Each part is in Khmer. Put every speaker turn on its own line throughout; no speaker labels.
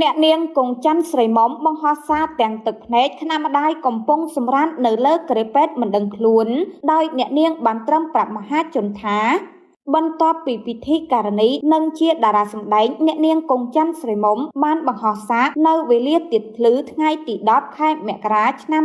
អ្នកនាងគង់ច័ន្ទស្រីមុំបង្ហោះសារទាំងទឹកភ្នែកខ្នាម្ដាយកំពុងសម្រាននៅលើក្រេពេតមិនដឹងខ្លួនដោយអ្នកនាងបានត្រឹមប្រាប់មហាជនថាបន្ទាប់ពីពិធីការនីនិងជាតារាសម្ដែងអ្នកនាងគង់ច័ន្ទស្រីមុំបានបង្ហោះសារនៅវេលាទៀបភ្លឺថ្ងៃទី10ខែមករាឆ្នាំ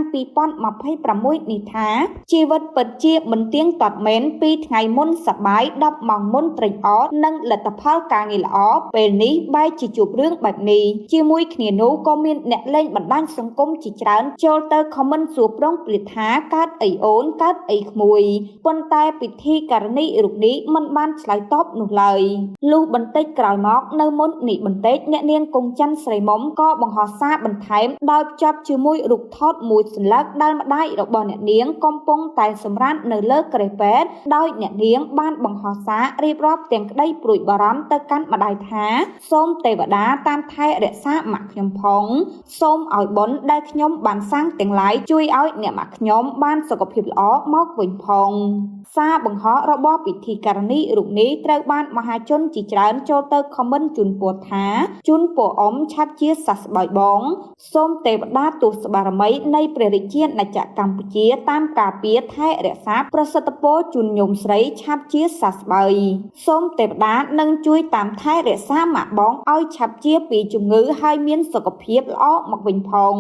2026នេះថាជីវិតពិតជាមិនទៀងទាត់មែនពីថ្ងៃមុនសប្បាយ10ម៉ោងមុនត្រេកអរនិងលទ្ធផលការងារល្អពេលនេះបែរជាជួបរឿងបែបនេះជាមួយគ្នានោះក៏មានអ្នកលេងបណ្ដាញសង្គមជាច្រើនចូលទៅខមមិនសួរប្រងព្រាថាកើតអីអូនកើតអីក្មួយប៉ុន្តែពិធីការនីរូបនេះមិនបានឆ្លើយតបនោះឡើយលុះបន្តិចក្រោយមកនៅមុននេះបន្តិចអ្នកនាងគង់ច័ន្ទស្រីមុំក៏បង្ហោះសារបន្ថែមដោយភ្ជាប់ជាមួយរូបថតមួយសន្លឹកដែលម្ដាយរបស់អ្នកនាងកំពុងតែសម្រាននៅលើក្រេពេតដោយអ្នកនាងបានបង្ហោះសាររៀបរាប់ទាំងក្តីព្រួយបារម្ភទៅកាន់ម្ដាយថាសូមទេវតាតាមថែរក្សាម៉ាក់ខ្ញុំផងសូមឲ្យបុណ្យដែលខ្ញុំបានសាងទាំងឡាយជួយឲ្យអ្នកម៉ាក់ខ្ញុំបានសុខភាពល្អមកវិញផងសារបង្ហោះរបស់ពិធីការនីរូបនេះត្រូវបានមហាជនជាច្រើនចូលទៅខមមិនជូនពរថាជូនពរអ៊ំឆាប់ជាសះស្បើយបងសូមទេវតាទូសបារមីនៃព្រះរាជាណាចក្រកម្ពុជាតាមការពារថែរក្សាប្រសិទ្ធពរជូនញោមស្រីឆាប់ជាសះស្បើយសូមទេវតានឹងជួយតាមថែរក្សាម៉ាក់បងឲ្យឆាប់ជាពីជំងឺហើយមានសុខភាពល្អមកវិញផង